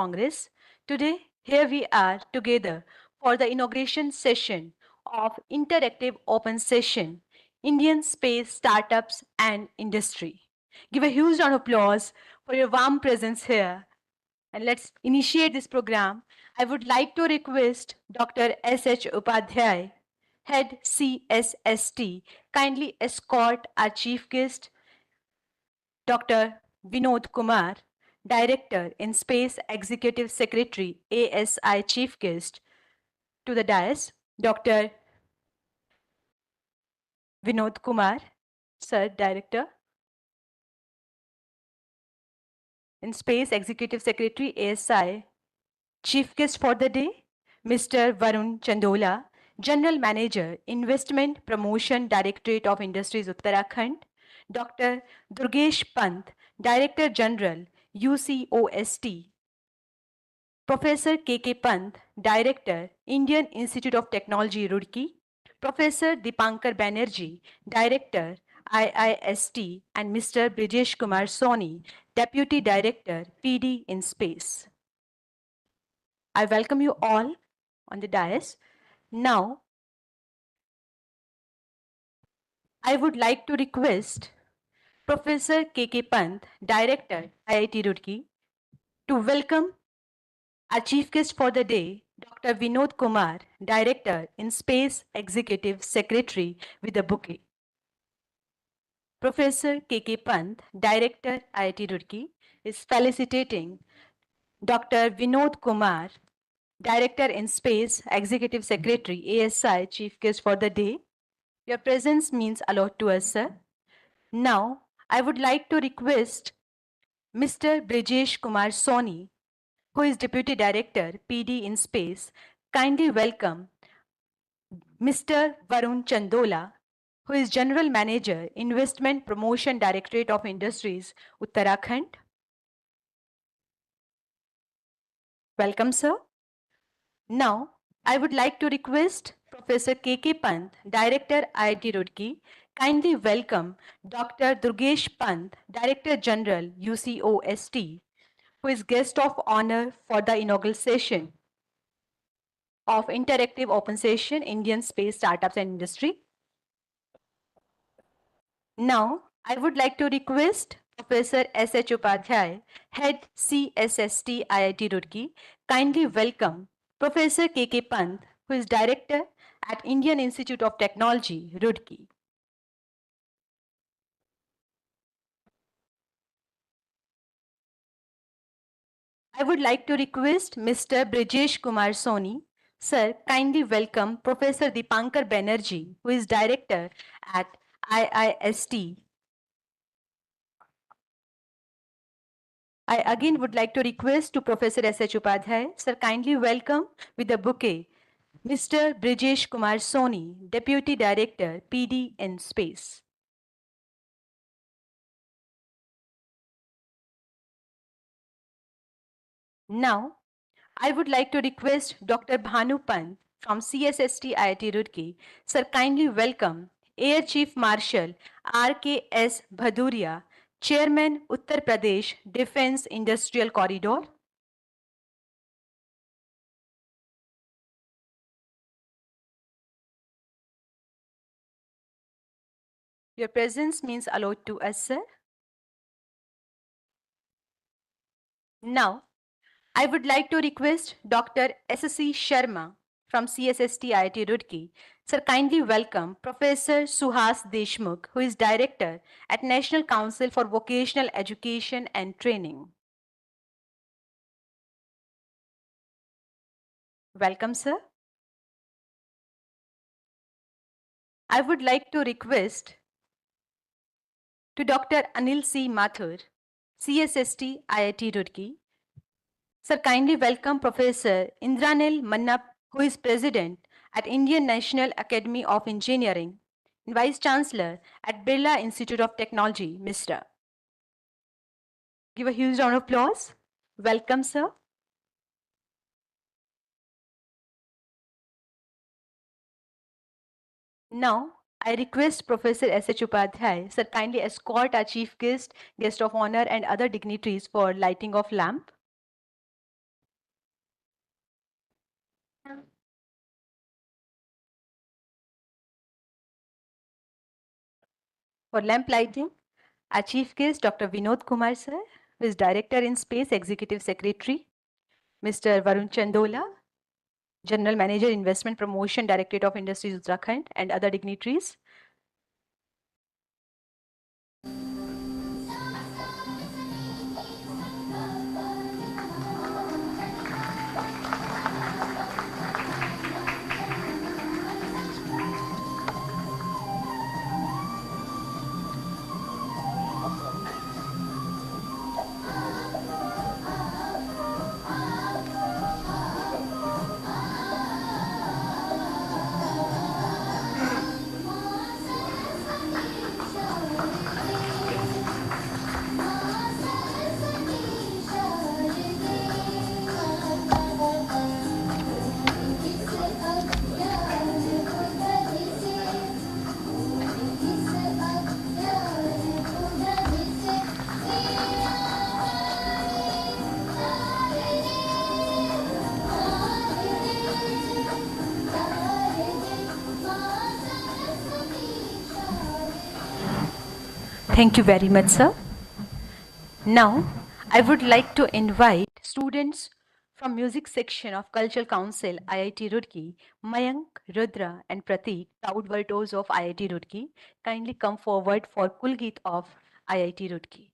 Congress. Today, here we are together for the inauguration session of Interactive Open Session, Indian Space Startups and Industry. Give a huge round of applause for your warm presence here. And let's initiate this program. I would like to request Dr. S.H. Upadhyay, Head CSST, kindly escort our chief guest, Dr. Vinod Kumar, Director in Space Executive Secretary, ASI Chief Guest, to the dais. Dr. Vinod Kumar, Sir, Director in Space Executive Secretary, ASI. Chief Guest for the day, Mr. Varun Chandola, General Manager, Investment Promotion Directorate of Industries Uttarakhand, Dr. Durgesh Pant, Director General, UCOST, Professor K.K. Pant, Director, Indian Institute of Technology, Roorkee, Professor Dipankar Banerjee, Director, IIST, and Mr. Brijesh Kumar Soni, Deputy Director, PD in Space. I welcome you all on the dais. Now, I would like to request Professor K.K. Pant, Director, IIT Roorkee, to welcome our chief guest for the day, Dr. Vinod Kumar, Director in Space Executive Secretary, with a bouquet. Professor K.K. Pant, Director, IIT Roorkee, is felicitating Dr. Vinod Kumar, Director in Space Executive Secretary, ASI Chief Guest for the day. Your presence means a lot to us, sir. Now, I would like to request Mr. Brijesh Kumar Soni, who is Deputy Director, PD in Space, kindly welcome Mr. Varun Chandola, who is General Manager, Investment Promotion Directorate of Industries, Uttarakhand. Welcome, sir. Now, I would like to request Professor K.K. Pant, Director, IIT Roorkee, kindly welcome Dr. Durgesh Pant, Director General, UCOST, who is guest of honor for the inaugural session of Interactive Open Session, Indian Space Startups and Industry. Now, I would like to request Professor S.H. Upadhyay, Head CSST IIT Roorkee, kindly welcome Professor K.K. Pant, who is Director at Indian Institute of Technology, Roorkee. I would like to request Mr. Brijesh Kumar Soni. Sir, kindly welcome Professor Dipankar Banerjee, who is Director at IIST. I again would like to request to Professor S.H. Upadhyay. Sir, kindly welcome with a bouquet Mr. Brijesh Kumar Soni, Deputy Director, PD in Space. Now, I would like to request Dr. Bhanu Pant from CSST IIT Roorkee. Sir, kindly welcome Air Chief Marshal R.K.S. Bhaduria, Chairman Uttar Pradesh Defense Industrial Corridor. Your presence means a lot to us, sir. Now, I would like to request Dr. S.C. Sharma from CSST IIT Roorkee. Sir, kindly welcome Professor Suhas Deshmukh, who is Director at National Council for Vocational Education and Training. Welcome, sir. I would like to request to Dr. Anil C. Mathur, CSST IIT Roorkee. Sir, kindly welcome Professor Indranil Mannap, who is President at Indian National Academy of Engineering and Vice Chancellor at Birla Institute of Technology, MISRA. Give a huge round of applause. Welcome, sir. Now, I request Professor S.H. Upadhyay, sir, kindly escort our chief guest, guest of honor, and other dignitaries for lighting of lamp. For lamp lighting, our chief guest, Dr. Vinod Kumar sir, who is Director in Space Executive Secretary, Mr. Varun Chandola, General Manager, Investment Promotion, Directorate of Industries, Uttarakhand, and other dignitaries. Thank you very much, sir. Now, I would like to invite students from music section of Cultural Council, IIT Roorkee, Mayank, Rudra, and Prateek, proud virtuos of IIT Roorkee, kindly come forward for Kulgeet of IIT Roorkee.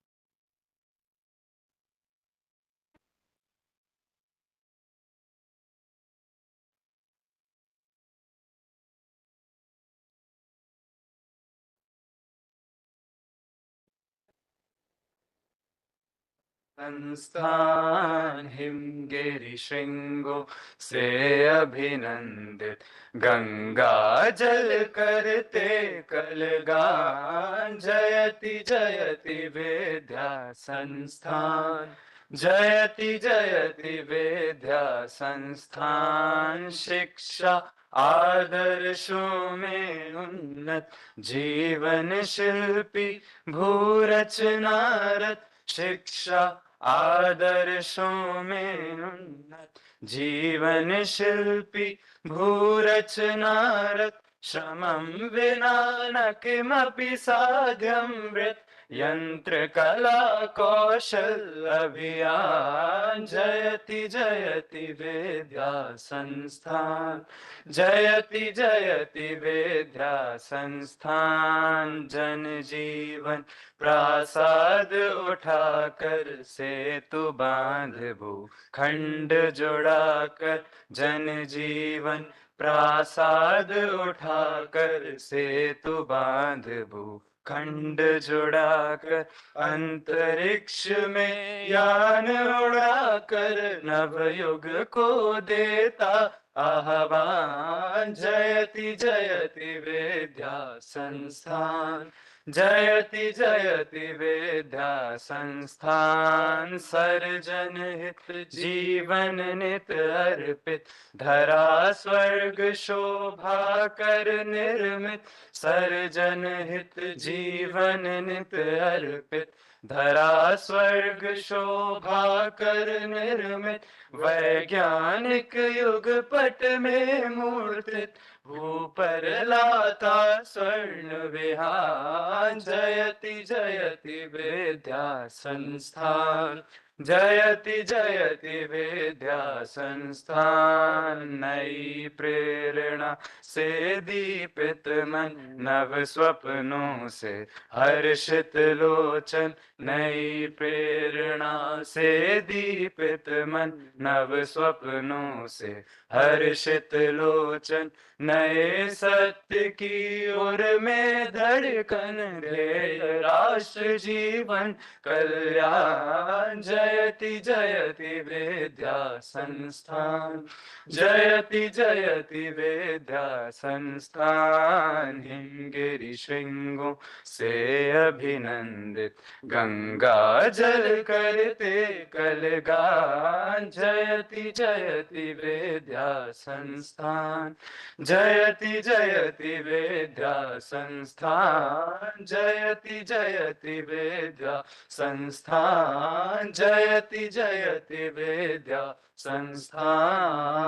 संस्थान हिमगिरि श्रृंगों से अभिनंदित, गंगा जल करते कलगान, जयति जयति विद्या संस्थान, जयति जयति विद्या संस्थान। शिक्षा आदर्शों में उन्नत, जीवन शिल्पी भूरचनारत, शिक्षा आदर्शों में उन्नत, जीवन शिल्पी भूरचनारत, श्रमं विना न किमपि साध्यं वृत्, यंत्र कला कौशल अभियान। जयति जयति विद्या संस्थान, जयति जयति विद्या संस्थान। जन जीवन प्रासाद उठाकर सेतु बांध भू खंड जुड़ाकर, जन जीवन प्रासाद उठाकर सेतु बांध भू खंड जुड़ाकर, अंतरिक्ष में यान उड़ाकर नवयुग को देता आह्वान। जयति जयति विद्या संस्थान, जयति जयति विद्या संस्थान। सर्जन हित जीवन नित अर्पित, धरा स्वर्ग शोभा कर निर्मित, सर्जन हित जीवन नित अर्पित, धरा स्वर्ग शोभा कर निर्मित। वैज्ञानिक युग पट में मूर्तित, भू पर लाता स्वर्ण विहार। जयति जयति विद्या संस्थान, जयति जयति विद्या संस्थान। नई प्रेरणा से दीपित मन, नव स्वप्नों से हर्षित लोचन, नई प्रेरणा से दीपित मन, नव स्वप्नों से हर्षित लोचन। नए सत्य की ओर में धड़कन, ध्येय राष्ट्र जीवन कल्याण। जयति जयति विद्या संस्थान, जयति जयति विद्या संस्थान। हिमगिरि श्रृंगों से अभिनंदित, गंगा जल करते कलगान। जयति जयति विद्या संस्थान, जयति जयति विद्या संस्थान, जयति जयति विद्या संस्थान, जय जयति जयति विद्या संस्थान.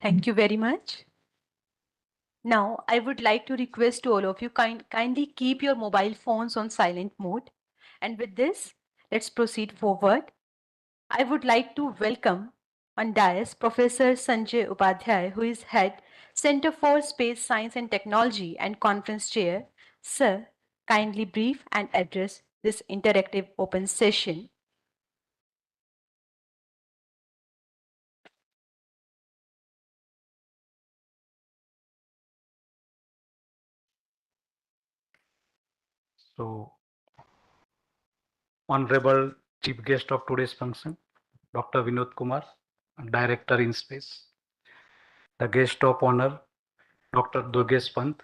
Thank you very much. Now, I would like to request to all of you kindly keep your mobile phones on silent mode. And with this, let's proceed forward. I would like to welcome on dais Professor Sanjay Upadhyay, who is head Center for Space Science and Technology and Conference Chair. Sir, kindly brief and address this interactive open session. So, Honorable Chief Guest of today's function, Dr. Vinod Kumar, Director in Space. The Guest of Honor, Dr. Durgesh Pant,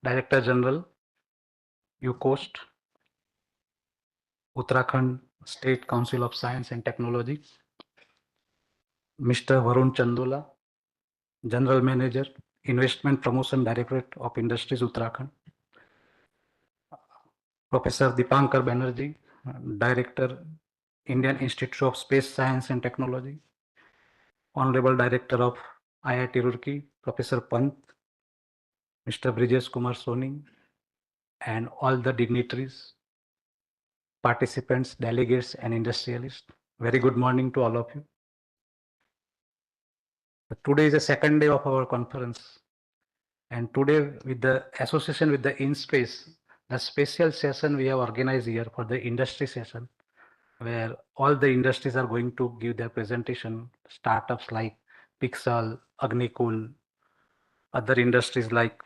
Director General, UCOST, Uttarakhand State Council of Science and Technology. Mr. Varun Chandola, General Manager, Investment Promotion Directorate of Industries, Uttarakhand. Professor Dipankar Banerjee, Director, Indian Institute of Space Science and Technology. Honorable Director of IIT Roorkee, Professor Pant, Mr. Brijesh Kumar Soni, and all the dignitaries, participants, delegates, and industrialists. Very good morning to all of you. Today is the second day of our conference, and today, with the association with the InSpace, the special session we have organized here for the industry session, where all the industries are going to give their presentation. Startups like Pixel, Agnikul, other industries like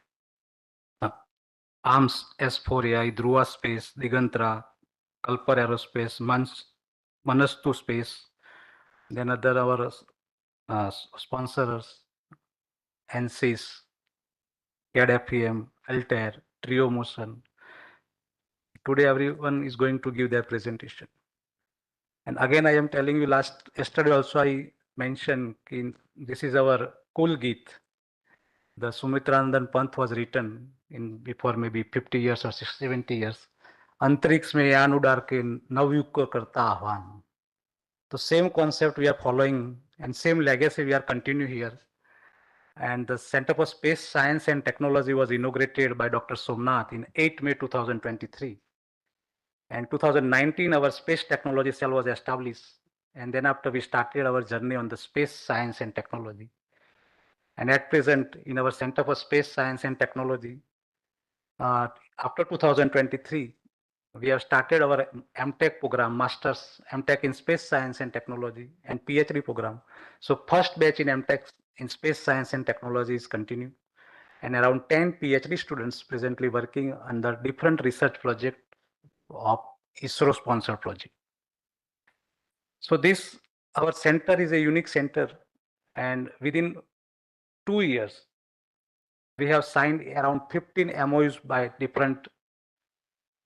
ARMS S4AI, Dhruva Space, Digantra, Kalpar Aerospace, Manastu Space, then other our sponsors, NCS, CAD-FEM, Altair, Trio Motion. Today everyone is going to give their presentation. And again, I am telling you, yesterday also I mentioned this is our Kul Geet. The Sumitranandan Pant was written in before maybe 50 years or 70 years. अंतरिक्ष में यान उड़ार के नवयुग को करता आह्वान. The same concept we are following and same legacy we are continuing here. And the Center for Space Science and Technology was inaugurated by Dr. Somnath in 8 May 2023. And 2019, our space technology cell was established. And then after we started our journey on the space science and technology. And at present, in our Center for Space Science and Technology, after 2023, we have started our MTech program, Masters MTech in Space Science and Technology, and PhD program. So first batch in MTech in Space Science and Technology is continuing, and around 10 PhD students presently working under different research project of ISRO sponsored project. So this, our center is a unique center, and within 2 years, we have signed around 15 MOUs by different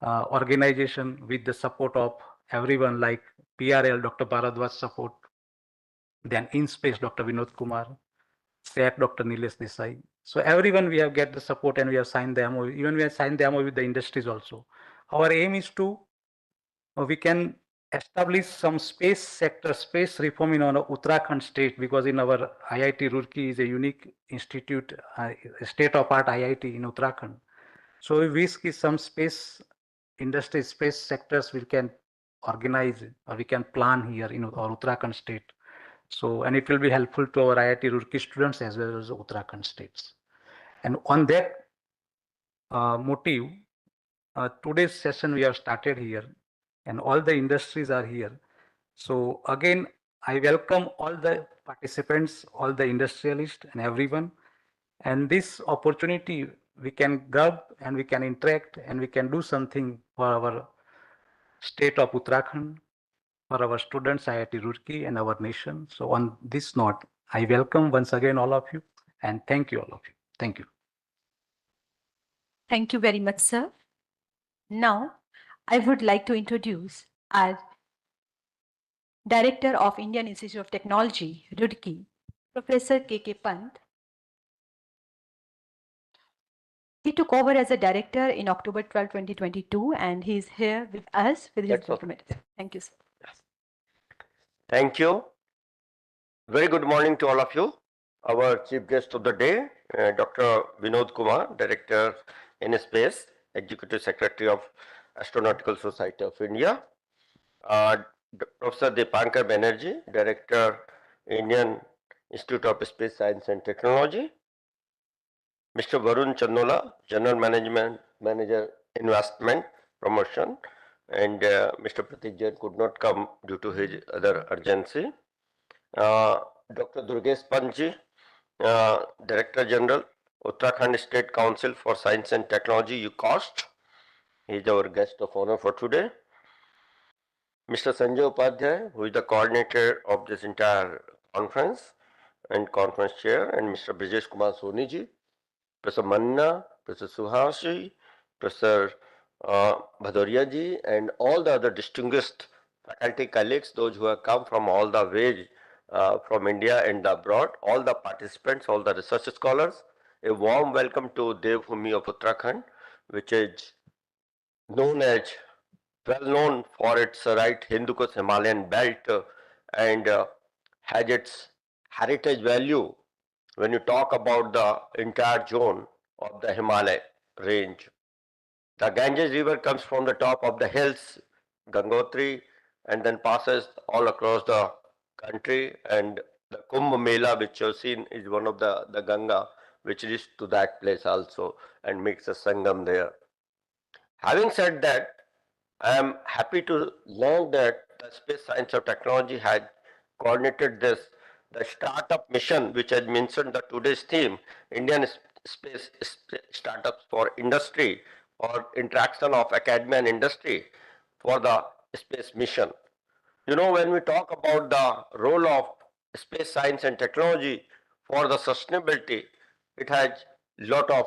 organization with the support of everyone like PRL, Dr. Bharadwaj support, then InSpace, Dr. Vinod Kumar, SAC, Dr. Nilesh Desai. So everyone we have get the support and we have signed the MOU. Even we have signed the MOU with the industries also. Our aim is to, we can establish some space sector, space reform in our Uttarakhand state, because in our IIT Roorkee is a unique institute, state-of-art IIT in Uttarakhand. So we wish some space industry, space sectors we can organize or we can plan here in our Uttarakhand state. So, and it will be helpful to our IIT Roorkee students as well as Uttarakhand states. And on that motive, today's session we have started here, and all the industries are here. So again, I welcome all the participants, all the industrialists and everyone. And this opportunity we can grab and we can interact and we can do something for our state of Uttarakhand, for our students, IIT Roorkee, and our nation. So on this note, I welcome once again all of you and thank you all of you. Thank you. Thank you very much, sir. Now, I would like to introduce our Director of Indian Institute of Technology, Roorkee, Professor K.K. Pant. He took over as a director in October 12, 2022, and he is here with us with his That's all. informative. Thank you, sir. Thank you. Very good morning to all of you. Our chief guest of the day, Dr. Vinod Kumar, Director in Space, Executive Secretary of Astronautical Society of India. Professor Dipankar Banerjee, Director, Indian Institute of Space Science and Technology. Mr. Varun Chandola, General Manager, Investment Promotion, and Mr. Pratik Jain could not come due to his other urgency. Dr. Durgesh Panji, Director General, Uttarakhand State Council for Science and Technology, UCOST. He is our guest of honor for today. Mr. Sanjay Upadhyay, who is the coordinator of this entire conference and conference chair, and Mr. Brijesh Kumar Soniji, Professor Manna, Professor Suhashi, Professor Bhadoria ji, and all the other distinguished faculty colleagues, those who have come from all the ways from India and abroad, all the participants, all the research scholars, a warm welcome to Devbhoomi of Uttarakhand, which is known as well known for its right Hindu Kush Himalayan belt and has its heritage value when you talk about the entire zone of the Himalaya range. The Ganges River comes from the top of the hills, Gangotri, and then passes all across the country. And the Kumbh Mela, which you've seen, is one of the Ganga, which reaches to that place also and makes a Sangam there. Having said that, I am happy to learn that the Space Science and Technology has coordinated this, the startup mission, which has mentioned the today's theme, Indian Space Startups for Industry, or interaction of academia and industry for the space mission. You know, when we talk about the role of space science and technology for the sustainability, it has lot of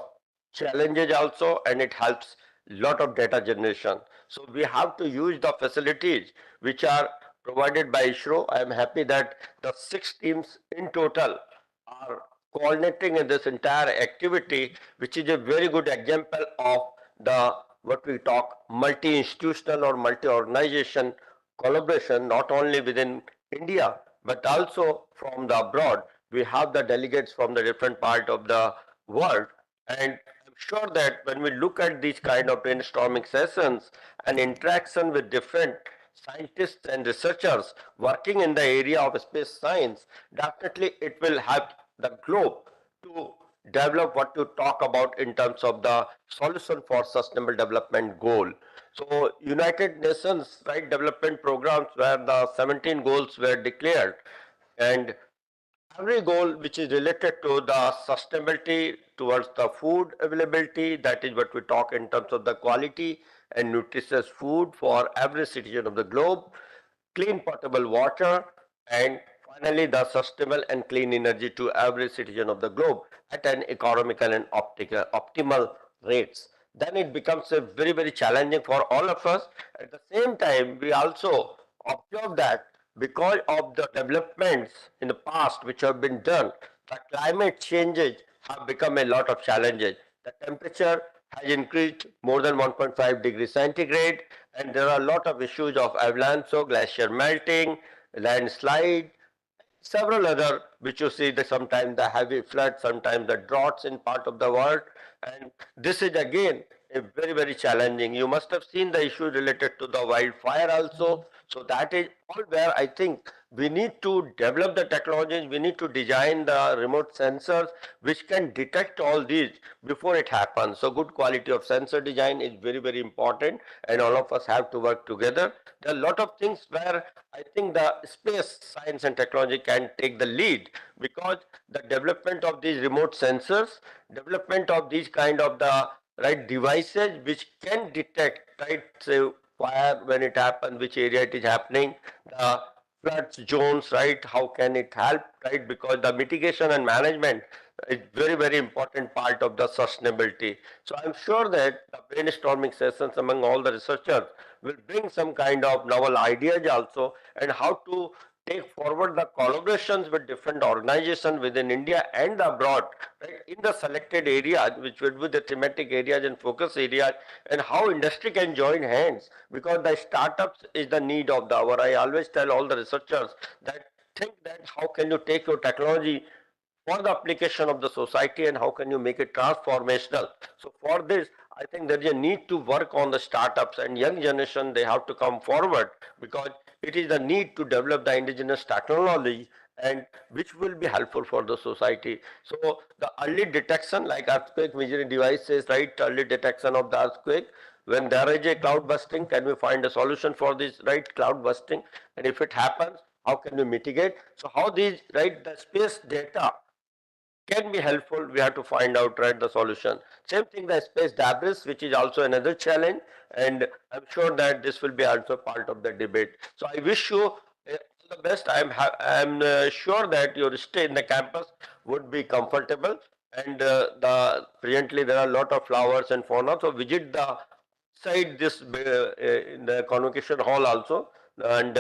challenges also, and it helps lot of data generation. So we have to use the facilities which are provided by ISRO. I am happy that the 6 teams in total are coordinating in this entire activity, which is a very good example of the what we talk multi-institutional or multi-organization collaboration, not only within India but also from the abroad. We have the delegates from the different part of the world, and I'm sure that when we look at these kind of brainstorming sessions and interaction with different scientists and researchers working in the area of space science, definitely it will help the globe to develop what you talk about in terms of the solution for sustainable development goal. So United Nations right development programs where the 17 goals were declared, and every goal which is related to the sustainability towards the food availability, that is what we talk in terms of the quality and nutritious food for every citizen of the globe, clean potable water, and finally the sustainable and clean energy to every citizen of the globe at an economical and optimal rates. Then it becomes a very challenging for all of us. At the same time, we also observe that because of the developments in the past which have been done, the climate changes have become a lot of challenges. The temperature has increased more than 1.5 degrees centigrade, and there are a lot of issues of avalanche, so glacier melting, landslide, several other which you see that sometimes the heavy floods, sometimes the droughts in part of the world, and this is again a very challenging. You must have seen the issue related to the wildfire also. So that is all where I think we need to develop the technologies, we need to design the remote sensors which can detect all these before it happens. So good quality of sensor design is very important, and all of us have to work together. There are a lot of things where I think the space science and technology can take the lead, because the development of these remote sensors, development of these kind of the right devices which can detect right say fire when it happens, which area it is happening, the flood zones, right, how can it help, right, because the mitigation and management is very important part of the sustainability. So I'm sure that the brainstorming sessions among all the researchers will bring some kind of novel ideas also, and how to take forward the collaborations with different organizations within India and abroad, right, in the selected areas, which would be the thematic areas and focus areas, and how industry can join hands, because the startups is the need of the hour. I always tell all the researchers that think that how can you take your technology for the application of the society and how can you make it transformational. So for this, I think there is a need to work on the startups and young generation, they have to come forward, because it is the need to develop the indigenous technology and which will be helpful for the society. So the early detection, like earthquake measuring devices, right, early detection of the earthquake, when there is a cloud busting, can we find a solution for this, right, cloud busting, and if it happens, how can we mitigate? So how these, right, the space data can be helpful, we have to find out, right, the solution. Same thing, the space debris, which is also another challenge, and I'm sure that this will be also part of the debate. So I wish you all the best. I'm sure that your stay in the campus would be comfortable, and presently there are a lot of flowers and fauna, so visit the side this in the convocation hall also, and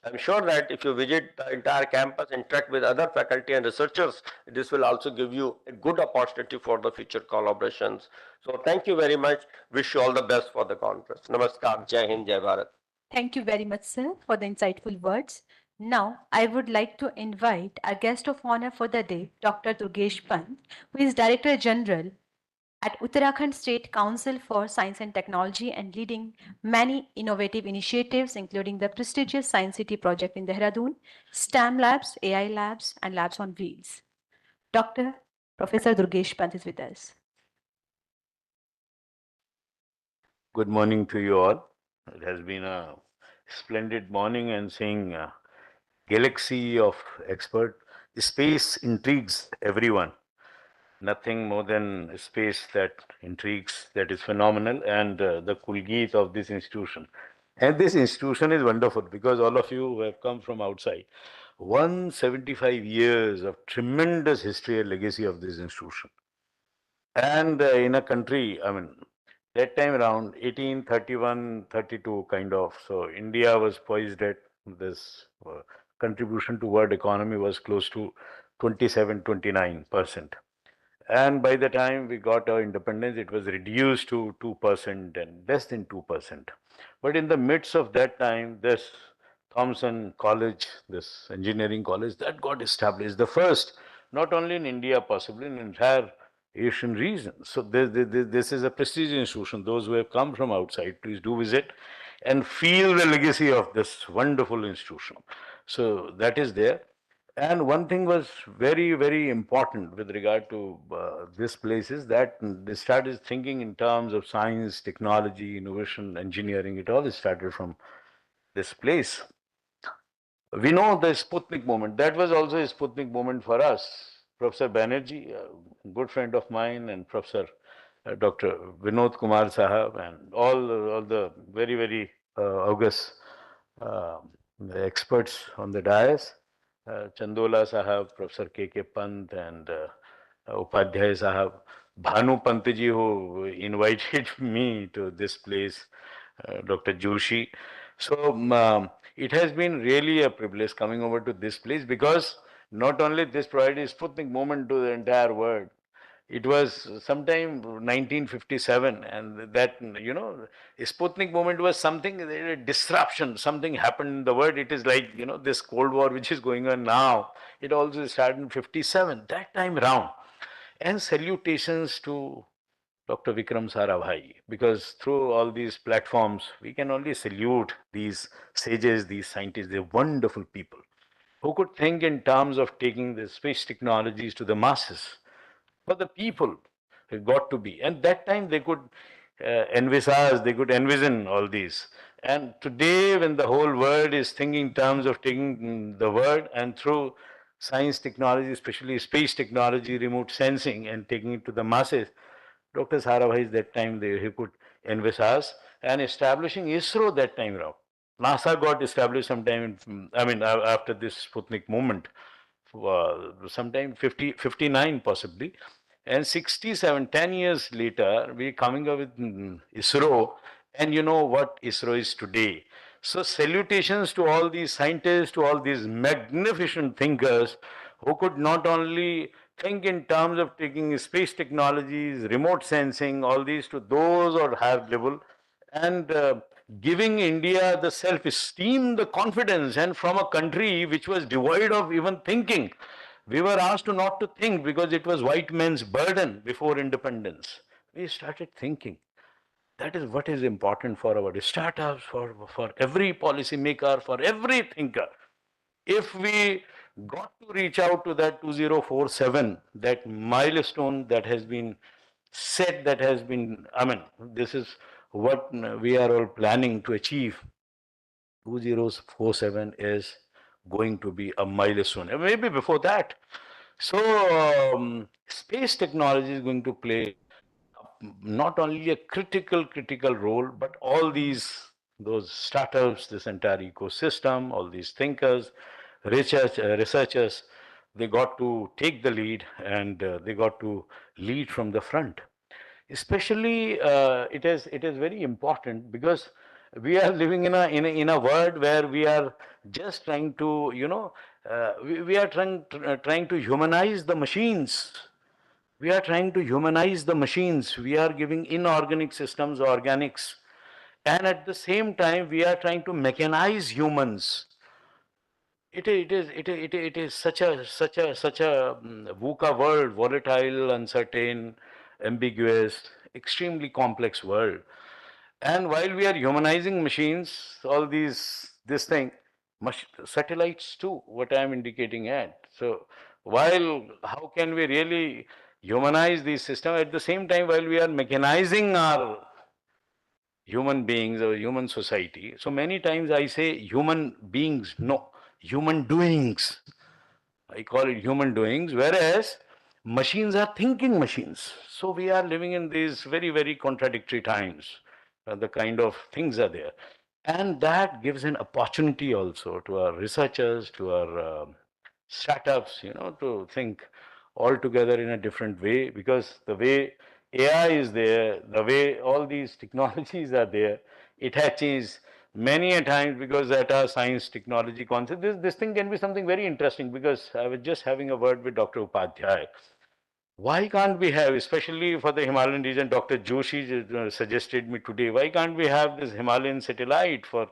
I'm sure that if you visit the entire campus, interact with other faculty and researchers, this will also give you a good opportunity for the future collaborations. So thank you very much. Wish you all the best for the conference. Namaskar. Jai Hind, Jai Bharat. Thank you very much, sir, for the insightful words. Now, I would like to invite our guest of honor for the day, Dr. Durgesh Pant, who is Director General at Uttarakhand State Council for Science and Technology and leading many innovative initiatives, including the prestigious Science City project in Dehradun, STEM labs, AI labs, and labs on wheels. Dr. Professor Durgesh Pant is with us. Good morning to you all. It has been a splendid morning and seeing a galaxy of expert. Space intrigues everyone. Nothing more than space that intrigues, that is phenomenal, and the Kulgeet of this institution. And this institution is wonderful because all of you have come from outside. 175 years of tremendous history and legacy of this institution. And in a country, I mean, that time around 1831, 32 kind of. So India was poised at this contribution to world economy was close to 27, 29%. And by the time we got our independence, it was reduced to 2% and less than 2%. But in the midst of that time, this Thomson College, this engineering college, that got established. The first, not only in India, possibly in entire Asian region. So this is a prestigious institution. Those who have come from outside, please do visit and feel the legacy of this wonderful institution. So that is there. And one thing was very, very important with regard to this place is that they started thinking in terms of science, technology, innovation, engineering. It all started from this place. We know the Sputnik movement. That was also a Sputnik moment for us. Professor Banerjee, a good friend of mine, and Professor Dr. Vinod Kumar Sahab, and all the very, very august experts on the dais. Chandola Sahab, Professor K.K. Pant, and Upadhyay Sahab, Bhanu Pantji, who invited me to this place, Dr. Joshi. So it has been really a privilege coming over to this place because not only this provided Sputnik moment to the entire world, it was sometime 1957, and that, you know, Sputnik movement was something, a disruption, something happened in the world. It is like, you know, this Cold War which is going on now, it also started in 57, that time round. And salutations to Dr. Vikram Sarabhai, because through all these platforms, we can only salute these sages, these scientists, they're wonderful people who could think in terms of taking the space technologies to the masses for the people. It got to be. And that time they could envisage, they could envision all these. And today, when the whole world is thinking in terms of taking the world and through science technology, especially space technology, remote sensing, and taking it to the masses, Dr. Sarabhai that time he could envisage and establishing ISRO that time around. NASA got established sometime, after this Sputnik movement, sometime 59 possibly. And 67, 10 years later, we're coming up with ISRO. And you know what ISRO is today. So salutations to all these scientists, to all these magnificent thinkers who could not only think in terms of taking space technologies, remote sensing, all these to those or higher level, and giving India the self-esteem, the confidence, and from a country which was devoid of even thinking. We were asked to not to think because it was white man's burden before independence. We started thinking. That is what is important for our startups, for every policymaker, for every thinker. If we got to reach out to that 2047, that milestone that has been set, that has been, I mean, this is what we are all planning to achieve. 2047 is going to be a milestone, maybe before that. So, space technology is going to play not only a critical role, but all those startups, this entire ecosystem, all these thinkers, researchers, they got to take the lead, and they got to lead from the front. Especially, it is very important because we are living in a world where we are just trying to, we are trying to humanize the machines. We are trying to humanize the machines. We are giving inorganic systems organics. And at the same time, we are trying to mechanize humans. It is such a VUCA world, volatile, uncertain, ambiguous, extremely complex world. And while we are humanizing machines, all this thing, satellites too, what I am indicating at. So while how can we really humanize these systems at the same time while we are mechanizing our human beings or human society? So many times I say human beings, no, human doings. I call it human doings, whereas machines are thinking machines. So we are living in these very contradictory times. The kind of things are there. And that gives an opportunity also to our researchers, to our startups, to think altogether in a different way, because the way AI is there, the way all these technologies are there, it has changed many a times because that our science technology concept. This thing can be something very interesting, because I was just having a word with Dr. Upadhyay. Why can't we have, especially for the Himalayan region, Dr. Joshi suggested me today, why can't we have this Himalayan satellite for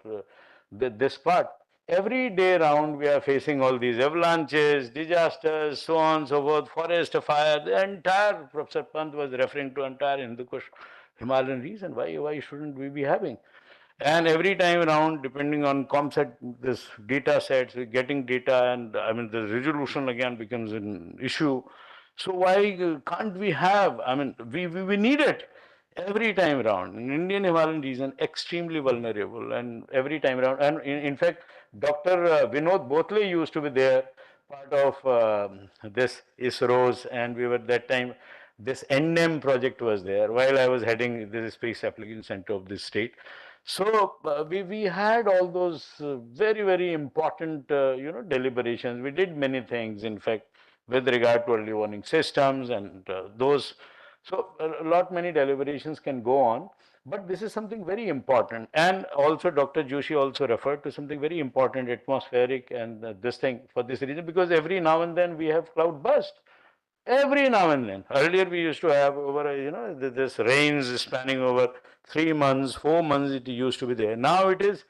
this part? Every day round we are facing all these avalanches, disasters, so on and so forth, forest fire, the entire, Professor Pant was referring to entire Hindu Kush Himalayan region. Why shouldn't we be having? And every time around, depending on ComSat, this data sets, we're getting data, and I mean, the resolution again becomes an issue. So why can't we have, I mean, we need it every time around. In Indian Himalayan region, extremely vulnerable, and every time around. And in fact, Dr. Vinod Botle used to be there, part of this ISRO's, and we were that time, this NM project was there while I was heading the Space Application Center of this state. So we had all those very important deliberations. We did many things, in fact, with regard to early warning systems and those. So a lot many deliberations can go on, but this is something very important. And also Dr. Joshi also referred to something very important, atmospheric and this thing, for this reason, because every now and then we have cloud burst. Every now and then. Earlier we used to have over, this rains spanning over 3 months, 4 months it used to be there. Now it is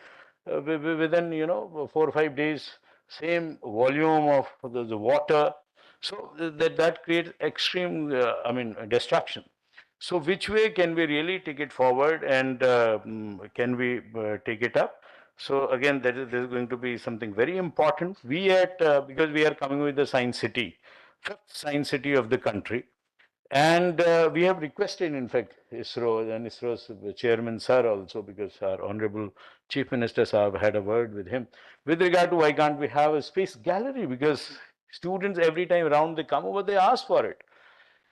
within, 4 or 5 days, same volume of the water. So that creates extreme, destruction. So which way can we really take it forward, and can we take it up? So again, this is going to be something very important. We because we are coming with the science city, fifth science city of the country. And we have requested, in fact, ISRO and ISRO's chairman, sir, also, because our honorable chief minister, sir, had a word with him with regard to why can't we have a space gallery, because students every time around they come over, they ask for it.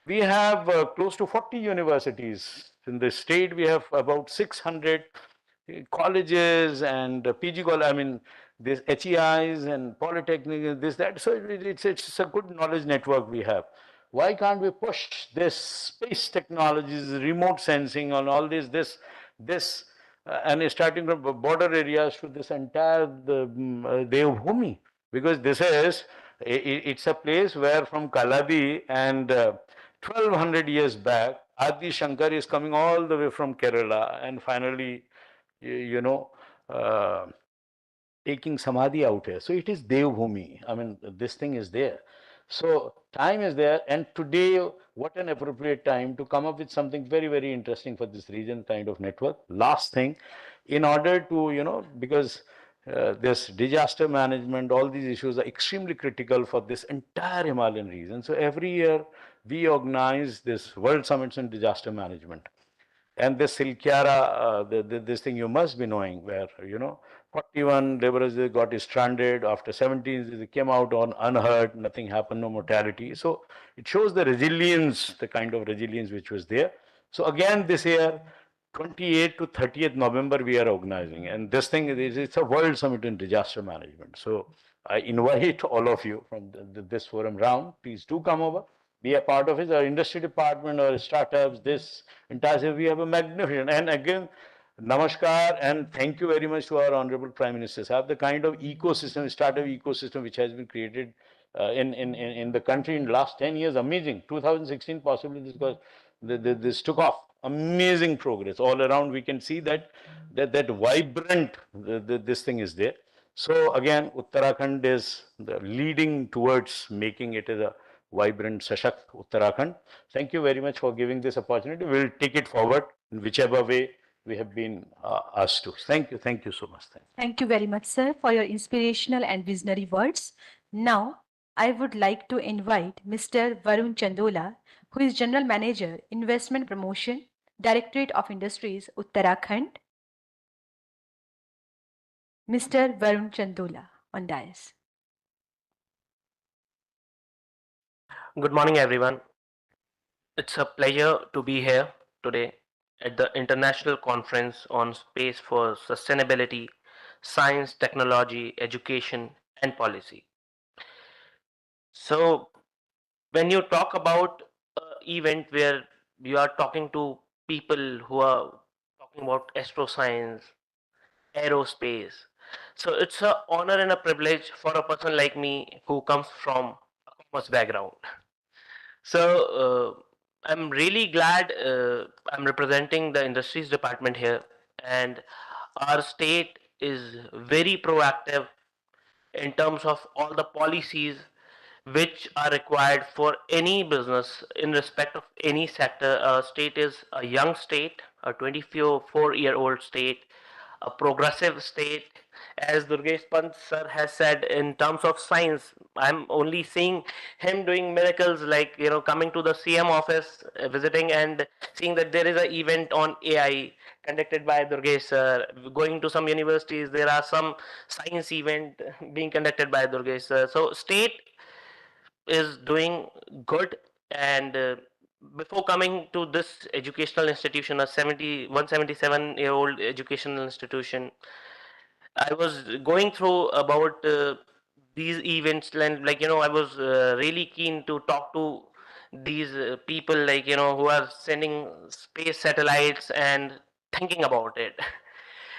We have close to 40 universities in the state. We have about 600 colleges and PG college. I mean, this HEIs and polytechnics, this that. So it's a good knowledge network we have. Why can't we push this space technologies, remote sensing, on all this and starting from border areas to this entire Devbhumi, because this is it's a place where from Kaladi and 1200 years back, Adi Shankar is coming all the way from Kerala, and finally, you know, taking samadhi out here. So it is Devbhumi. I mean, this thing is there. So time is there, and today, what an appropriate time to come up with something very, very interesting for this region kind of network. Last thing, in order to, because this disaster management, all these issues are extremely critical for this entire Himalayan region. So every year we organize this World Summits on Disaster Management. And this Silkyara, this thing you must be knowing, where 41 laborers they got stranded. After 17, they came out on unhurt, nothing happened, no mortality. So it shows the resilience, the kind of resilience which was there. So again, this year, 28th to 30th November, we are organizing, and this thing is it's a World Summit in Disaster Management. So I invite all of you from this forum round. Please do come over, be a part of it. Our industry department or startups, this entire we have a magnificent. And again, namaskar and thank you very much to our honorable Prime Minister. Have the kind of ecosystem, startup ecosystem which has been created in the country in the last 10 years. Amazing. 2016 possibly this took off. Amazing progress all around. We can see that vibrant this thing is there. So again, Uttarakhand is leading towards making it as a vibrant, Sashakt Uttarakhand. Thank you very much for giving this opportunity. We'll take it forward in whichever way we have been asked to. Thank you. Thank you so much. Thank you very much, sir, for your inspirational and visionary words. Now, I would like to invite Mr. Varun Chandola, who is General Manager, Investment Promotion, Directorate of Industries, Uttarakhand. Mr. Varun Chandola on dais. Good morning, everyone. It's a pleasure to be here today at the International Conference on Space for Sustainability, Science, Technology, Education, and Policy. So, when you talk about an event where you are talking to people who are talking about astroscience, aerospace, so it's an honor and a privilege for a person like me who comes from a commerce background. So I'm really glad I'm representing the industries department here, and our state is very proactive in terms of all the policies which are required for any business in respect of any sector. Our state is a young state, a 24-year-old state, a progressive state. As Durgesh Pant sir has said, in terms of science, I'm only seeing him doing miracles, like coming to the CM office, visiting and seeing that there is an event on AI conducted by Durgesh sir. Going to some universities, there are some science event being conducted by Durgesh sir. So state is doing good, and before coming to this educational institution, a 177-year-old educational institution, I was going through about these events, and I was really keen to talk to these people, who are sending space satellites and thinking about it.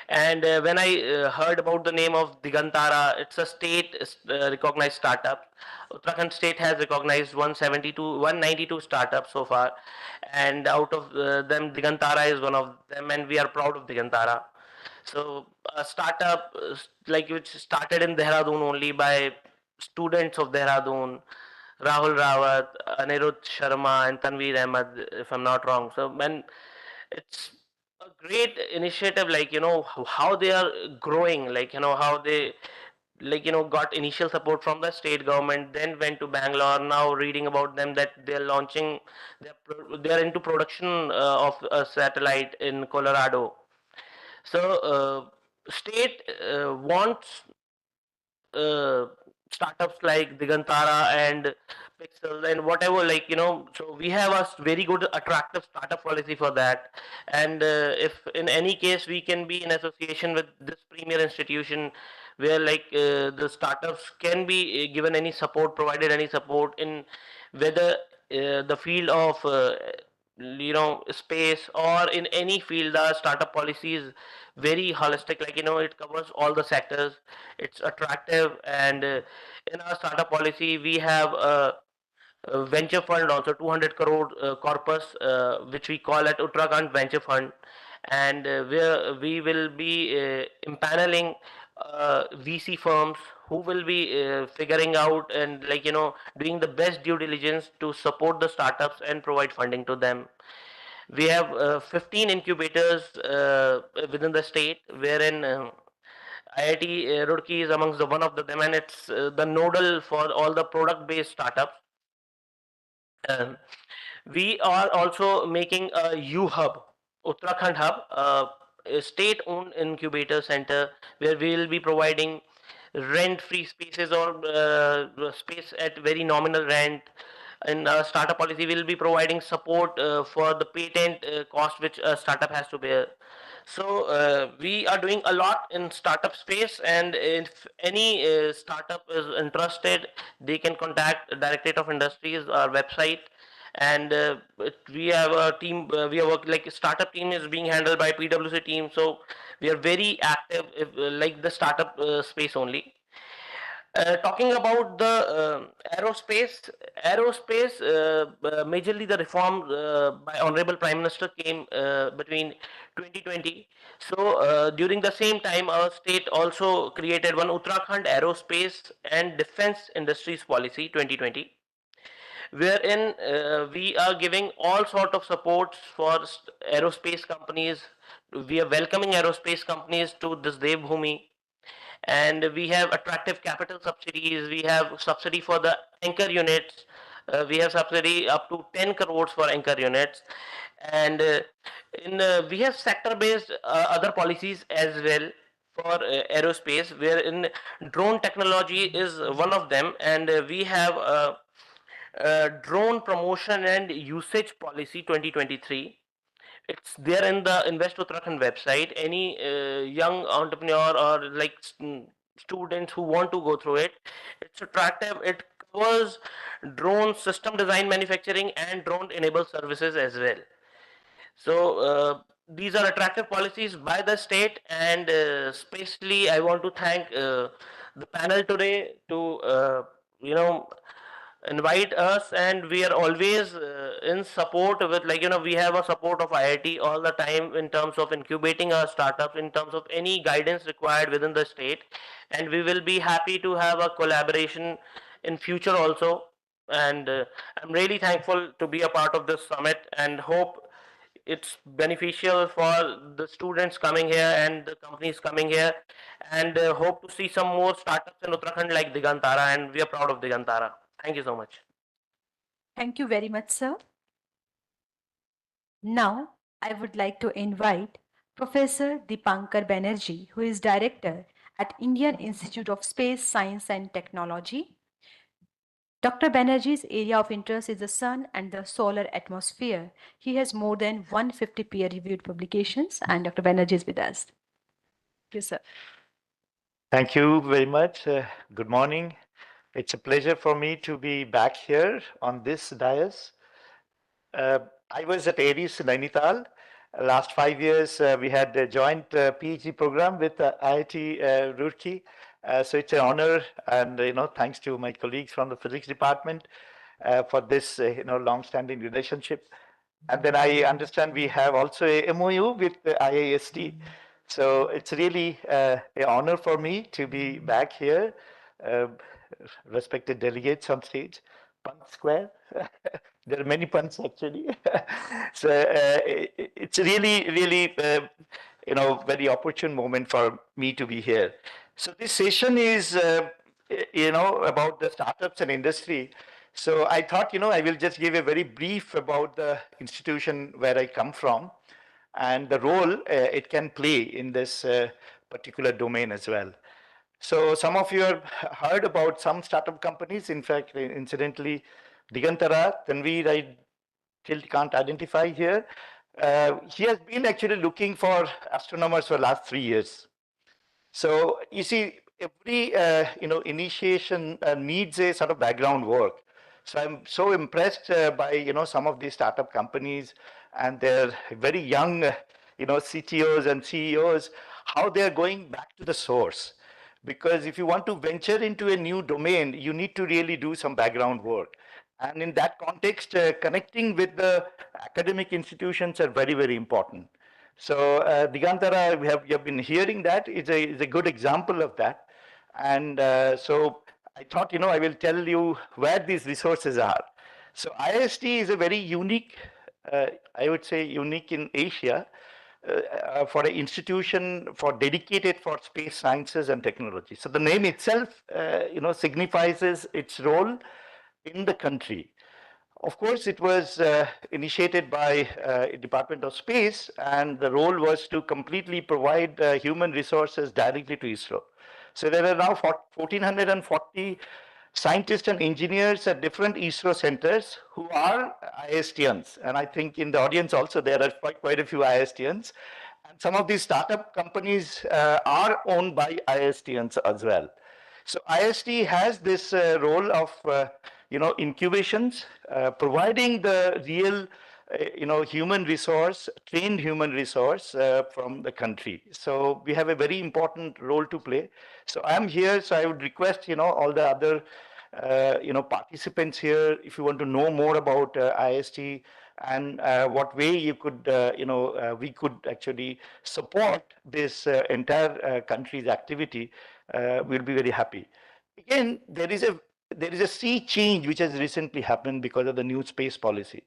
And when I heard about the name of Digantara, it's a state recognized startup. Uttarakhand state has recognized 192 startups so far, and out of them, Digantara is one of them, and we are proud of Digantara. So a startup which started in Dehradun only by students of Dehradun, Rahul Rawat, Anirudh Sharma, and Tanveer Ahmed, if I'm not wrong. So when it's a great initiative, how they are growing, how they got initial support from the state government, then went to Bangalore. Now reading about them that they're launching, they're into production of a satellite in Colorado. So state wants uh, startups like Digantara and Pixel and whatever, so we have a very good attractive startup policy for that. And if in any case we can be in association with this premier institution, where the startups can be given any support, provided any support in whether the field of space or in any field, the startup policies very holistic, like, it covers all the sectors. It's attractive, and in our startup policy, we have a venture fund also, 200 crore corpus, which we call at Uttarakhand Venture Fund, and where we will be impaneling VC firms who will be figuring out and, like, doing the best due diligence to support the startups and provide funding to them. We have 15 incubators within the state, wherein IIT Roorkee is amongst the one of them, and it's the nodal for all the product-based startups. Um, we are also making a U Hub, Uttarakhand Hub, a state-owned incubator center where we will be providing rent-free spaces, or space at very nominal rent. In our startup policy, we will be providing support for the patent cost which a startup has to bear. So we are doing a lot in startup space, and if any startup is interested, they can contact Directorate of Industries, our website, and we have a team. We are working, like, startup team is being handled by PwC team, so we are very active, if, like the startup space only. Talking about the aerospace, majorly the reform by Honorable Prime Minister came between 2020. So during the same time, our state also created one Uttarakhand Aerospace and Defense Industries Policy 2020, wherein we are giving all sort of supports for aerospace companies. We are welcoming aerospace companies to this Devbhoomi, and we have attractive capital subsidies. We have subsidy for the anchor units. We have subsidy up to 10 crores for anchor units, and in we have sector based other policies as well for aerospace, wherein drone technology is one of them, and we have drone promotion and usage policy 2023. It's there in the Invest Uttarakhand website. Any young entrepreneur or, like, students who want to go through it, it's attractive. It covers drone system design, manufacturing, and drone enabled services as well. So these are attractive policies by the state, and especially I want to thank the panel today to you know invite us, and we are always in support with, like, we have a support of IIT all the time in terms of incubating our startups, in terms of any guidance required within the state, and we will be happy to have a collaboration in future also. And I'm really thankful to be a part of this summit, and hope it's beneficial for the students coming here and the companies coming here, and hope to see some more startups in Uttarakhand like Digantara, and we are proud of Digantara. Thank you so much. Thank you very much, sir. Now, I would like to invite Professor Dipankar Banerjee, who is Director at Indian Institute of Space Science and Technology. Dr. Banerjee's area of interest is the sun and the solar atmosphere. He has more than 150 peer-reviewed publications, and Dr. Banerjee is with us. Yes, sir. Thank you very much. Good morning. It's a pleasure for me to be back here on this dais. I was at ARIES Nainital. Last 5 years, we had a joint PhD program with IIT Roorkee. So it's an honor, and thanks to my colleagues from the physics department for this long-standing relationship. And then I understand we have also a MOU with the IIST. So it's really an honor for me to be back here. Respected delegates on stage, Pun Square. There are many puns actually. So it's really very opportune moment for me to be here. So this session is about the startups and industry. So I thought I will just give a very brief about the institution where I come from and the role it can play in this particular domain as well. So some of you have heard about some startup companies. In fact, incidentally, Digantara, Tanveer, I still can't identify here. He has been actually looking for astronomers for the last 3 years. So you see, every initiation needs a sort of background work. So I'm so impressed by some of these startup companies and their very young CTOs and CEOs, how they're going back to the source. Because if you want to venture into a new domain, you need to really do some background work. And in that context, connecting with the academic institutions are very, very important. So Digantara, we have been hearing that. It's a good example of that. And so I thought, I will tell you where these resources are. So IST is a very unique, I would say unique in Asia, for an institution for dedicated for space sciences and technology. So the name itself, signifies its role in the country. Of course, it was initiated by Department of Space, and the role was to completely provide human resources directly to ISRO. So there are now 1,440 scientists and engineers at different ISRO centers who are ISTians. And I think in the audience also there are quite a few ISTians. And some of these startup companies are owned by ISTians as well. So IST has this role of incubations, providing the real human resource, trained human resource from the country. So we have a very important role to play. So I'm here, so I would request all the other participants here, if you want to know more about IST and what way you could we could actually support this entire country's activity, we'll be very happy. Again, there is a sea change which has recently happened because of the new space policy.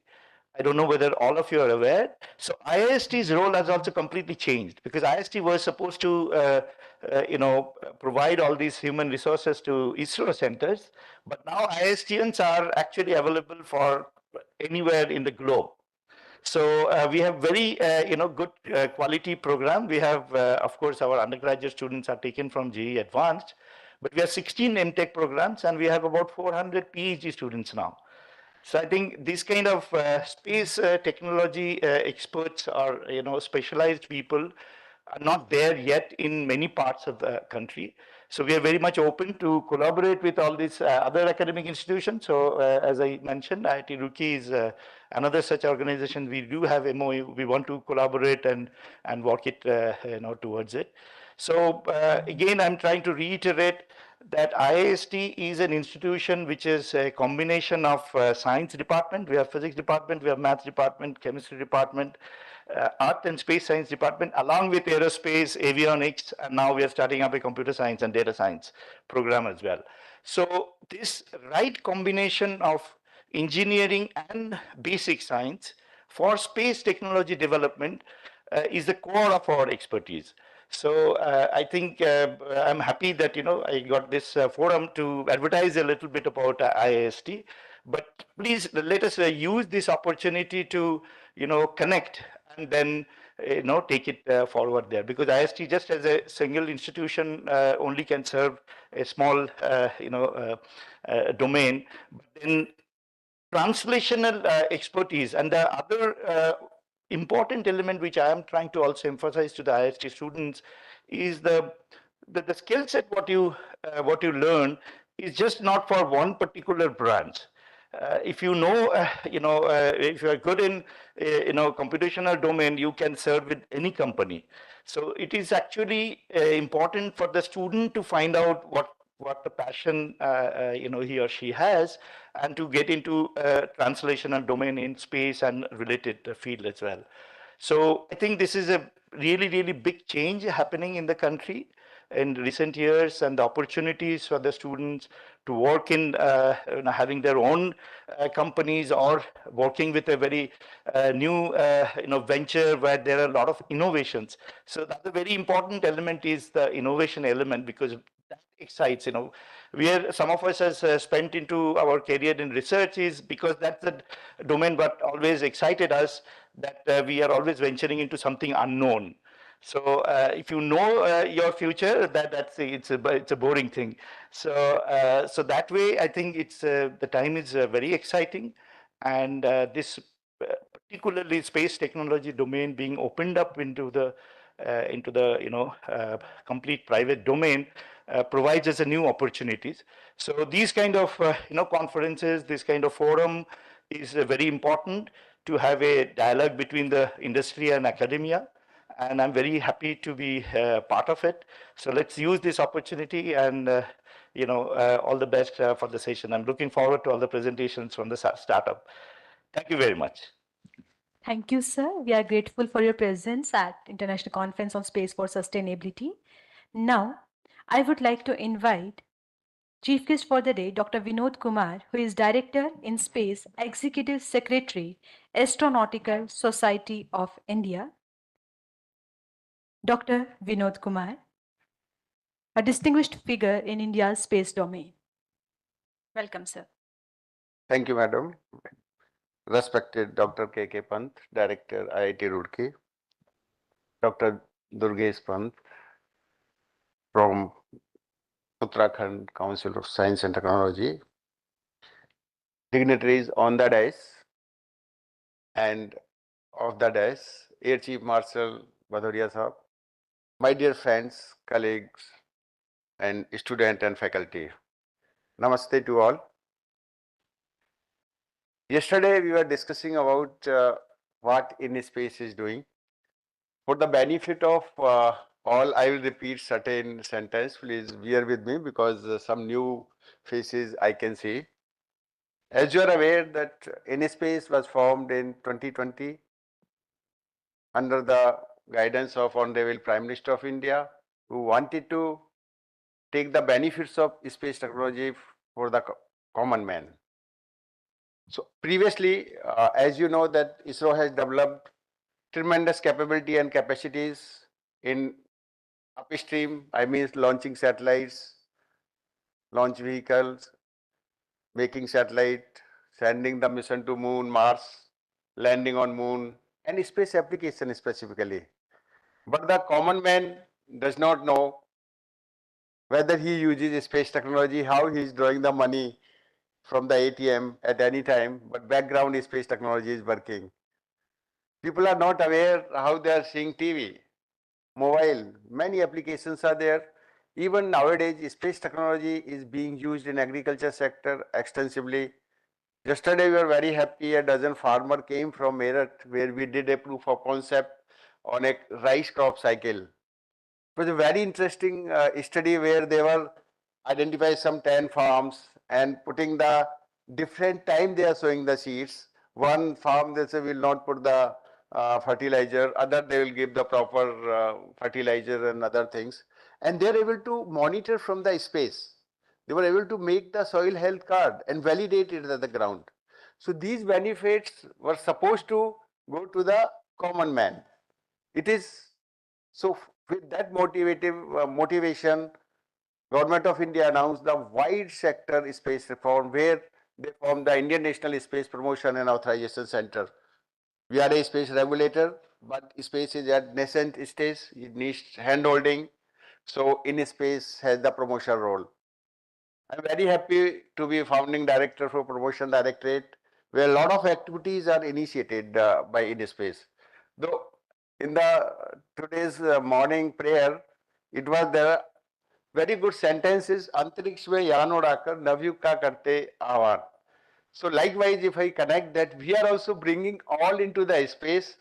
I don't know whether all of you are aware. So IST's role has also completely changed, because IST was supposed to, provide all these human resources to ISRO centers, but now ISTians are actually available for anywhere in the globe. So we have very, good quality program. We have, of course, our undergraduate students are taken from JEE Advanced, but we have 16 MTech programs, and we have about 400 PhD students now. So I think these kind of space technology experts or specialized people are not there yet in many parts of the country. So we are very much open to collaborate with all these other academic institutions. So as I mentioned, IIT Roorkee is another such organization. We do have MOU. We want to collaborate and work it towards it. So again, I'm trying to reiterate that IIST is an institution which is a combination of science department. We have physics department, we have math department, chemistry department, art and space science department, along with aerospace, avionics, and now we are starting up a computer science and data science program as well. So this right combination of engineering and basic science for space technology development is the core of our expertise. So I think I'm happy that I got this forum to advertise a little bit about IIST. But please let us use this opportunity to connect and then take it forward there, because IIST just as a single institution only can serve a small domain. But then translational expertise and the other important element which I am trying to also emphasize to the IIST students is the skill set what you learn is just not for one particular branch. If you know, if you are good in, computational domain, you can serve with any company. So it is actually important for the student to find out what the passion, he or she has, and to get into translational domain in space and related field as well. So I think this is a really, really big change happening in the country in recent years, and the opportunities for the students to work in having their own companies or working with a very new venture where there are a lot of innovations. So that's a very important element, is the innovation element, because that excites. Where some of us has spent into our career in research is because that's the domain what always excited us, that we are always venturing into something unknown. So if you know your future, it's a boring thing. So so that way, I think it's the time is very exciting, and this particularly space technology domain being opened up into the complete private domain provides us a new opportunities. So these kind of conferences, this kind of forum is very important to have a dialogue between the industry and academia. and I'm very happy to be part of it. So let's use this opportunity and all the best for the session. I'm looking forward to all the presentations from the startup. Thank you very much. Thank you, sir. We are grateful for your presence at International Conference on Space for Sustainability. Now, I would like to invite Chief Guest for the day, Dr. Vinod Kumar, who is Director in Space, Executive Secretary, Astronautical Society of India. Dr. Vinod Kumar, a distinguished figure in India's space domain. Welcome, sir. Thank you, madam. Respected Dr. K.K. Pant, Director, IIT Roorkee, Dr. Durgesh Pant from Uttarakhand Council of Science and Technology, dignitaries on the dais and off the dais, Air Chief Marshal Bhadoria Sahab, my dear friends, colleagues, and student and faculty. Namaste to all. Yesterday we were discussing about what InSpace is doing. For the benefit of all, I will repeat certain sentence. Please bear with me because some new faces I can see. As you are aware that InSpace was formed in 2020 under the guidance of Honorable Prime Minister of India, who wanted to take the benefits of space technology for the common man. So previously, as you know, that ISRO has developed tremendous capability and capacities in upstream, I mean launching satellites, launch vehicles, making satellite, sending the mission to moon, Mars, landing on moon, and space application specifically. But the common man does not know whether he uses space technology, how he is drawing the money from the ATM at any time, but background space technology is working. People are not aware how they are seeing TV, mobile, many applications are there. Even nowadays, space technology is being used in agriculture sector extensively. Yesterday, we were very happy. A dozen farmer came from Meerut, where we did a proof of concept on a rice crop cycle. It was a very interesting study where they were identifying some 10 farms and putting the different time they are sowing the seeds. One farm they say will not put the fertilizer, other they will give the proper fertilizer and other things. And they're able to monitor from the space. They were able to make the soil health card and validate it at the ground. So these benefits were supposed to go to the common man. It is so with that motivation, Government of India announced the wide sector space reform where they formed the Indian National Space Promotion and Authorization Center. We are a space regulator, but space is at nascent stage, it needs handholding. So InSpace has the promotion role. I'm very happy to be founding director for Promotion Directorate, where a lot of activities are initiated by InSpace. Though in the today's morning prayer, it was there very good sentences, अंतरिक्ष में यान उड़ाकर नवयुग का करते आह्वान. So likewise, if I connect that, we are also bringing all into the space,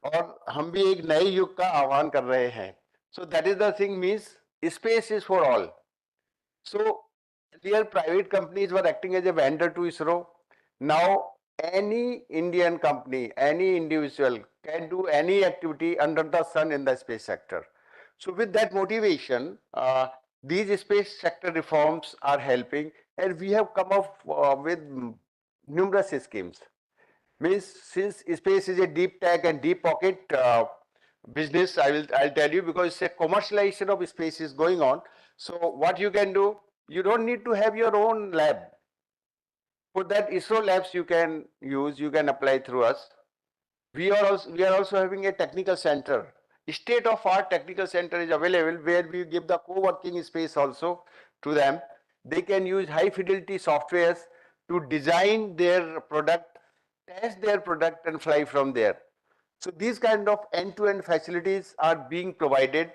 और हम भी एक नए युग का आह्वान कर रहे हैं. So that is the thing means space is for all. So earlier private companies were acting as a vendor to ISRO. Now any Indian company, any individual can do any activity under the sun in the space sector. So with that motivation, these space sector reforms are helping, and we have come up with numerous schemes. Means since space is a deep tech and deep pocket business, I'll tell you, because a commercialization of space is going on. So what you can do, you don't need to have your own lab. For that, ISRO labs you can use, you can apply through us. We are also having a technical center. State-of-art technical center is available where we give the co-working space also to them. They can use high fidelity softwares to design their product, test their product and fly from there. So these kind of end-to-end facilities are being provided.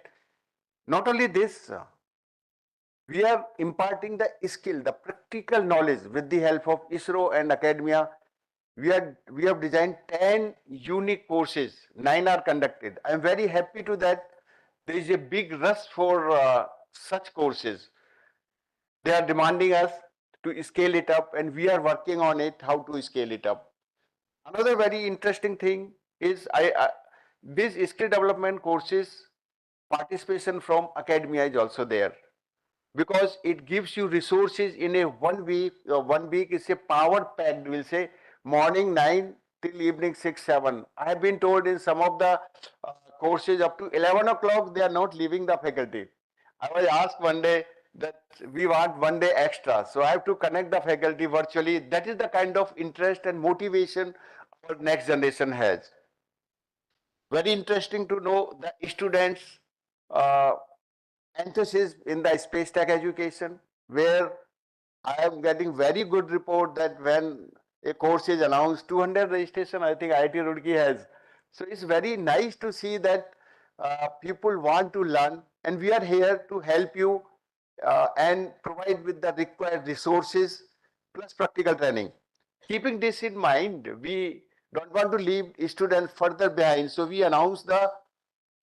Not only this, we are imparting the skill, the practical knowledge with the help of ISRO and academia. we have designed 10 unique courses, 9 are conducted. I am very happy to that there is a big rush for such courses. They are demanding us to scale it up, and we are working on it, how to scale it up. Another very interesting thing is these skill development courses, participation from academia is also there, because it gives you resources in a 1 week. 1 week is a power packed, we'll say, morning 9 till evening 6 7. I have been told in some of the courses up to 11 o'clock they are not leaving the faculty. I was asked one day that we want 1 day extra, so I have to connect the faculty virtually. That is the kind of interest and motivation our next generation has. Very interesting to know the students uh, emphasis in the space tech education, where I am getting very good report that when a course is announced, 200 registration, I think IIT Roorkee has. So it's very nice to see that people want to learn, and we are here to help you and provide with the required resources plus practical training. Keeping this in mind, we don't want to leave students further behind, so we announced the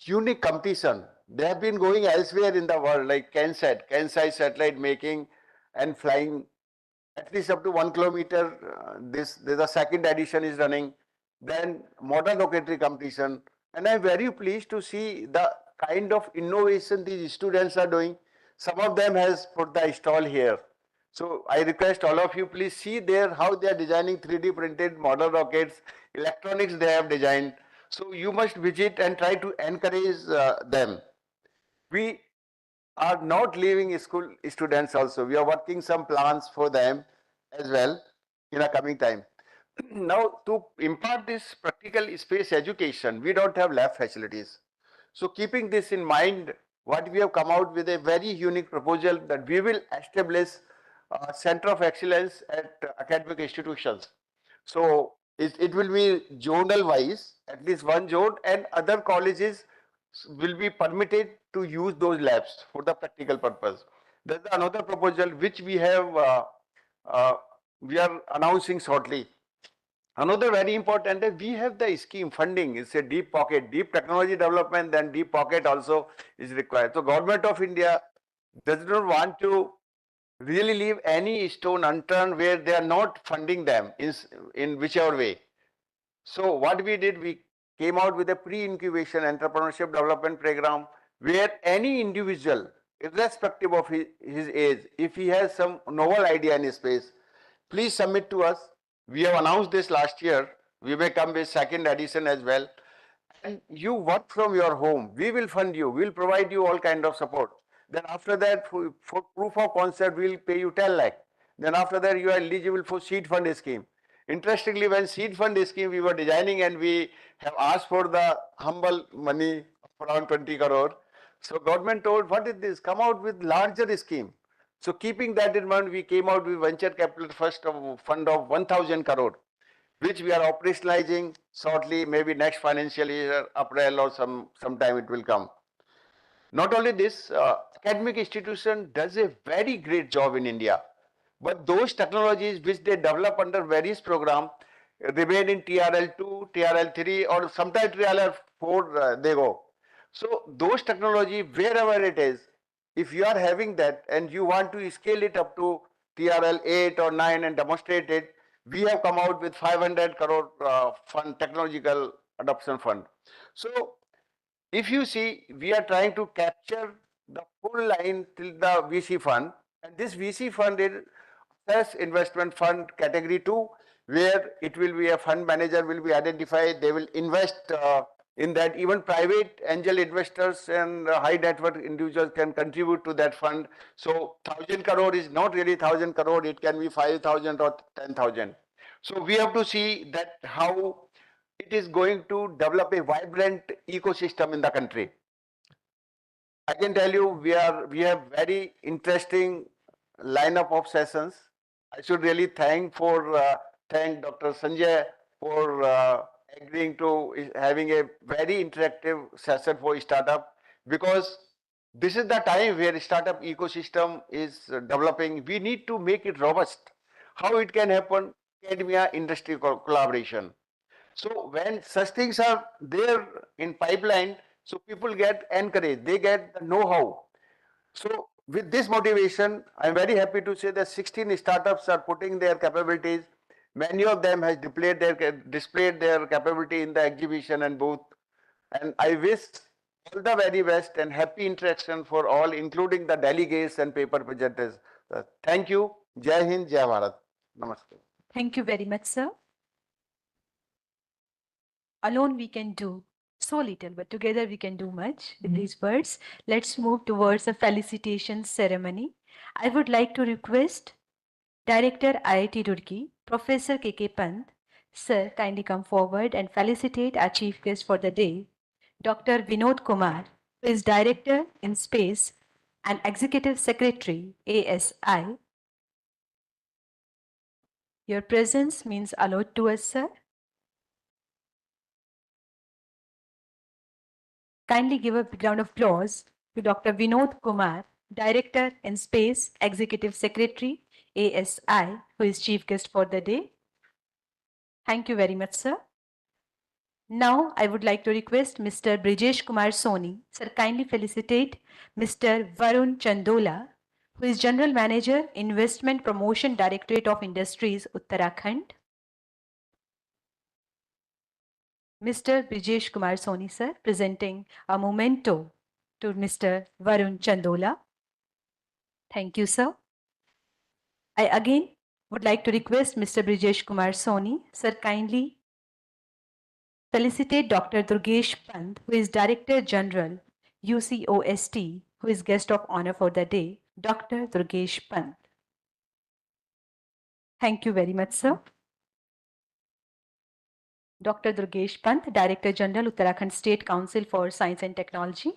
unique competition. They have been going elsewhere in the world, like Kansai satellite making and flying at least up to 1 kilometer. There's a second edition is running. Then modern rocketry competition, and I'm very pleased to see the kind of innovation these students are doing. Some of them has put the stall here. So I request all of you, please see there how they are designing 3D printed model rockets, electronics they have designed. So you must visit and try to encourage them. We are not leaving school students also. We are working some plans for them as well in a coming time. Now, to impart this practical space education, we don't have lab facilities. So keeping this in mind, what we have come out with a very unique proposal that we will establish a center of excellence at academic institutions. So it will be zonal wise, at least one zone, and other colleges will be permitted to use those labs for the practical purpose. There's another proposal which uh, we are announcing shortly. Another very important is we have the scheme funding. It's a deep pocket, deep technology development, then deep pocket also is required. So government of India does not want to really leave any stone unturned where they are not funding them in whichever way. So what we did, we came out with a pre-incubation entrepreneurship development program where any individual, irrespective of his age, if he has some novel idea in his space, please submit to us. We have announced this last year. We may come with second edition as well. And you work from your home. We will fund you. We will provide you all kind of support. Then after that, for proof of concept, we will pay you 10 lakh. Then after that, you are eligible for seed fund scheme. Interestingly, when seed fund scheme we were designing and we have asked for the humble money of around 20 crore. So government told, what is this? Come out with larger scheme. So keeping that in mind, we came out with venture capital first of fund of 1000 crore, which we are operationalizing shortly, maybe next financial year, April or sometime it will come. Not only this, academic institution does a very great job in India, but those technologies which they develop under various program remain in TRL2, TRL3 or sometimes TRL4 they go. So those technology, wherever it is, if you are having that and you want to scale it up to TRL8 or 9 and demonstrate it, we have come out with 500 crore fund, technological adoption fund. So if you see, we are trying to capture the full line till the VC fund, and this VC fund is first investment fund category 2, where it will be a fund manager will be identified. They will invest in that. Even private angel investors and high net worth individuals can contribute to that fund. So 1000 crore is not really 1000 crore. It can be 5000 or 10,000. So we have to see that how it is going to develop a vibrant ecosystem in the country. I can tell you we have very interesting lineup of sessions. I should really thank Dr. Sanjay for agreeing to having a very interactive session for startup, because this is the time where startup ecosystem is developing. We need to make it robust. How it can happen? academia industry collaboration. So when such things are there in pipeline, so people get encouraged, they get the know-how. So with this motivation, I'm very happy to say that 16 startups are putting their capabilities. Many of them has displayed their capability in the exhibition and booth. And I wish all the very best and happy interaction for all, including the delegates and paper presenters. Thank you. Jai Hind, Jai Bharat. Namaste. Thank you very much, sir. Alone we can do so little, but together we can do much. With these words, let's move towards a felicitation ceremony. I would like to request Director IIT Roorkee, Professor K.K. Pant, sir, kindly come forward and felicitate our chief guest for the day, Dr. Vinod Kumar, who is Director in Space and Executive Secretary, ASI. Your presence means a lot to us, sir. Kindly give a big round of applause to Dr. Vinod Kumar, Director in Space, Executive Secretary, ASI, who is chief guest for the day. Thank you very much, sir. Now, I would like to request Mr. Brijesh Kumar Soni, sir, kindly felicitate Mr. Varun Chandola, who is General Manager, Investment Promotion Directorate of Industries, Uttarakhand. Mr. Brijesh Kumar Soni, sir, presenting a memento to Mr. Varun Chandola. Thank you, sir. I again would like to request Mr. Brijesh Kumar Soni, sir, kindly felicitate Dr. Durgesh Pant, who is Director General, UCOST, who is guest of honor for the day, Dr. Durgesh Pant. Thank you very much, sir. Dr. Durgesh Pant, Director General, Uttarakhand State Council for Science and Technology.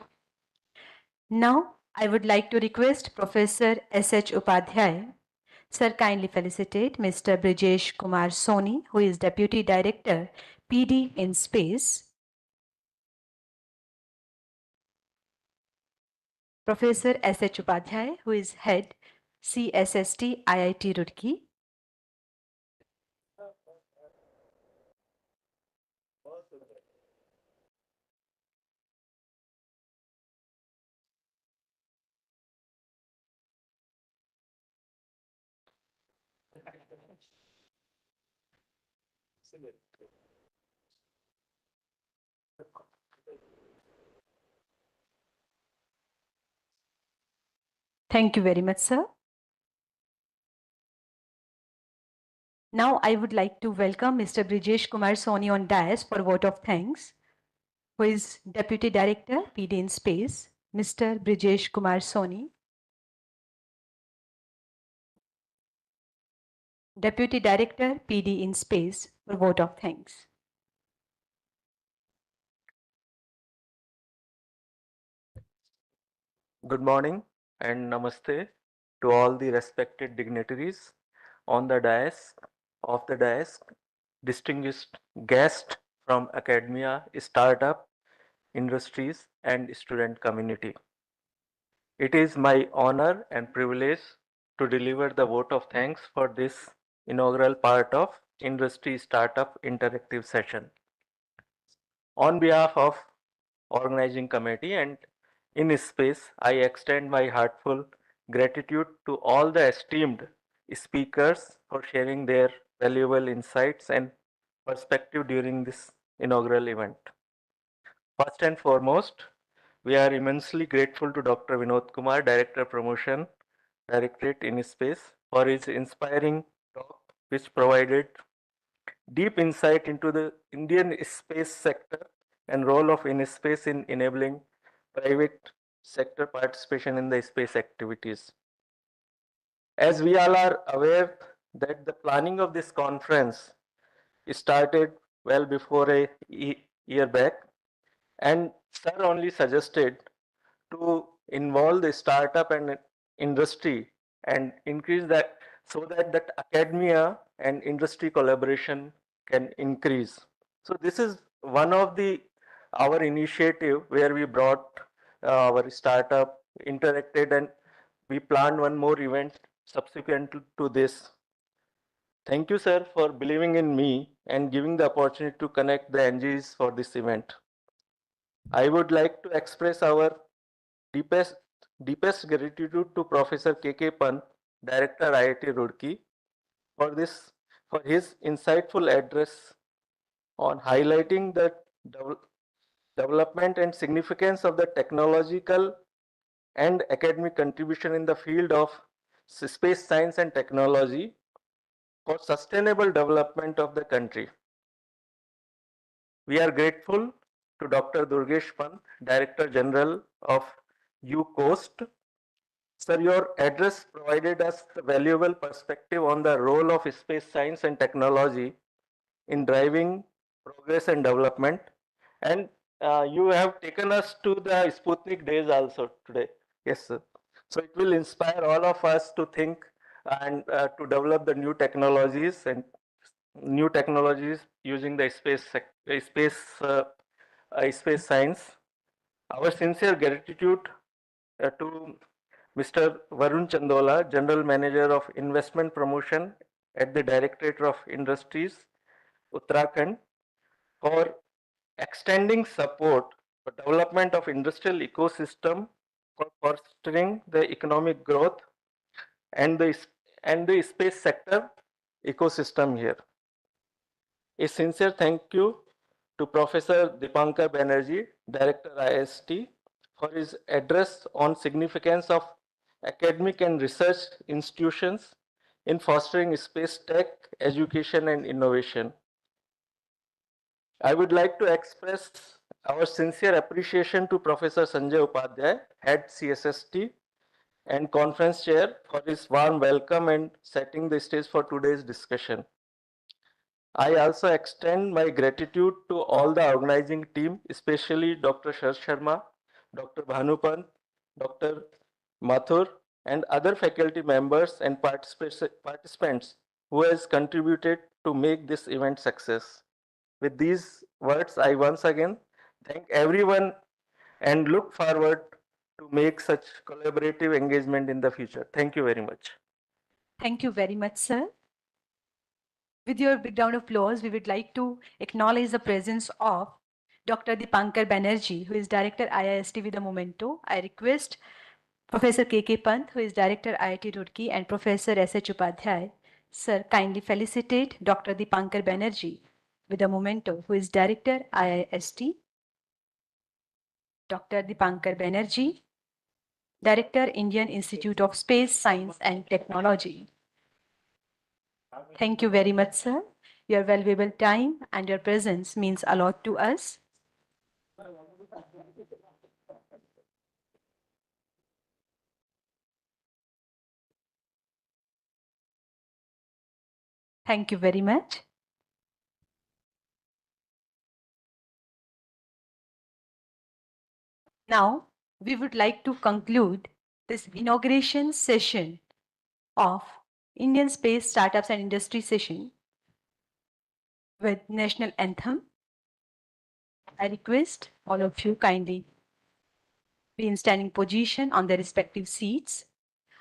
Now, I would like to request Professor S.H. Upadhyay, sir, kindly felicitate Mr. Brijesh Kumar Soni, who is Deputy Director, PD in Space. Professor S.H. Upadhyay, who is Head, CSST, IIT Roorkee. Thank you very much, sir. Now I would like to welcome Mr. Brijesh Kumar Soni on dais for a vote of thanks, who is Deputy Director, PD in Space, Mr. Brijesh Kumar Soni. Deputy Director, PD in Space, for vote of thanks. Good morning and namaste to all the respected dignitaries on the dais, distinguished guests from academia, startup, industries, and student community. It is my honor and privilege to deliver the vote of thanks for this inaugural part of Industry Startup Interactive Session. On behalf of organizing committee and in space, I extend my heartful gratitude to all the esteemed speakers for sharing their valuable insights and perspective during this inaugural event. First and foremost, we are immensely grateful to Dr. Vinod Kumar, Director Promotion, Directorate in Space, for his inspiring talk, which provided deep insight into the Indian space sector and role of InSpace in enabling private sector participation in the space activities. As we all are aware that the planning of this conference started well before a year back, and sir only suggested to involve the startup and industry and increase that so that academia and industry collaboration can increase. So this is one of the our initiative where we brought our startup interacted and we planned one more event subsequent to this. Thank you, sir, for believing in me and giving the opportunity to connect the NGs for this event. I would like to express our deepest, deepest gratitude to Professor K.K. Pant, Director IIT Roorkee, for this, for his insightful address on highlighting the development and significance of the technological and academic contribution in the field of space science and technology for sustainable development of the country. We are grateful to Dr. Durgesh Pant, Director General of UCOAST. Sir, your address provided us the valuable perspective on the role of space science and technology in driving progress and development. And you have taken us to the Sputnik days also today. Yes, sir. So it will inspire all of us to think and to develop the new technologies using the space science. Our sincere gratitude to Mr. Varun Chandola, General Manager of Investment Promotion at the Directorate of Industries, Uttarakhand, for extending support for development of industrial ecosystem for fostering the economic growth and the space sector ecosystem here. A sincere thank you to Professor Dipankar Banerjee, Director IST, for his address on significance of academic and research institutions in fostering space tech, education and innovation. I would like to express our sincere appreciation to Professor Sanjay Upadhyay, Head CSST and Conference Chair, for his warm welcome and setting the stage for today's discussion. I also extend my gratitude to all the organizing team, especially Dr. Sharsh Sharma, Dr. Bhanupant, Dr. Mathur, and other faculty members and participants who has contributed to make this event success. With these words, I once again thank everyone and look forward to make such collaborative engagement in the future. Thank you very much. Thank you very much, sir. With your big round of applause, we would like to acknowledge the presence of Dr. Dipankar Banerjee, who is Director IIST with a memento. I request Professor K.K. Pant, who is Director IIT Roorkee, and Professor S.H. Upadhyay, sir, kindly felicitate Dr. Dipankar Banerjee with a memento, who is Director IIST. Dr. Dipankar Banerjee, Director, Indian Institute of Space Science and Technology. Thank you very much, sir. Your valuable time and your presence means a lot to us. Thank you very much. Now, we would like to conclude this inauguration session of Indian Space Startups and Industry session with national anthem. I request all of you kindly be in standing position on their respective seats.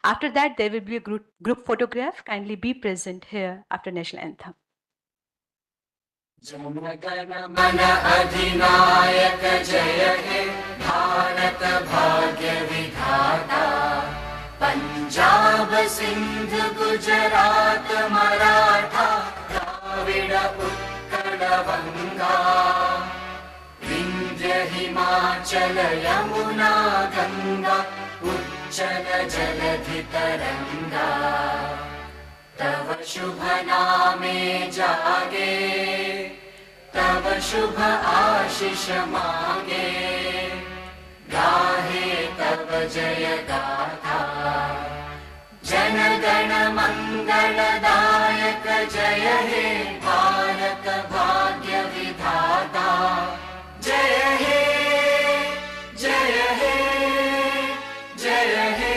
After that, there will be a group photograph. Kindly be present here after national anthem. जनगण अधिनायक जय हे भारत भाग्य विधाता पंजाब सिंध गुजरात मराठा द्राविड उत्कल गंगा विंध्य हिमाचल यमुना गंगा उच्चल जलधि तरंगा तव शुभ नामे जागे तव शुभ आशीष मांगे गाहे तव जय गाथा जन गण मंगलदायक जय हे भारत भाग्य विधाता जय हे जय हे जय हे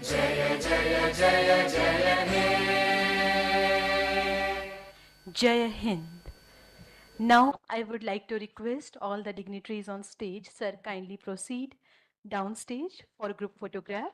जय जय जय जय हे Jai Hind. Now, I would like to request all the dignitaries on stage, sir, kindly proceed downstage for a group photograph.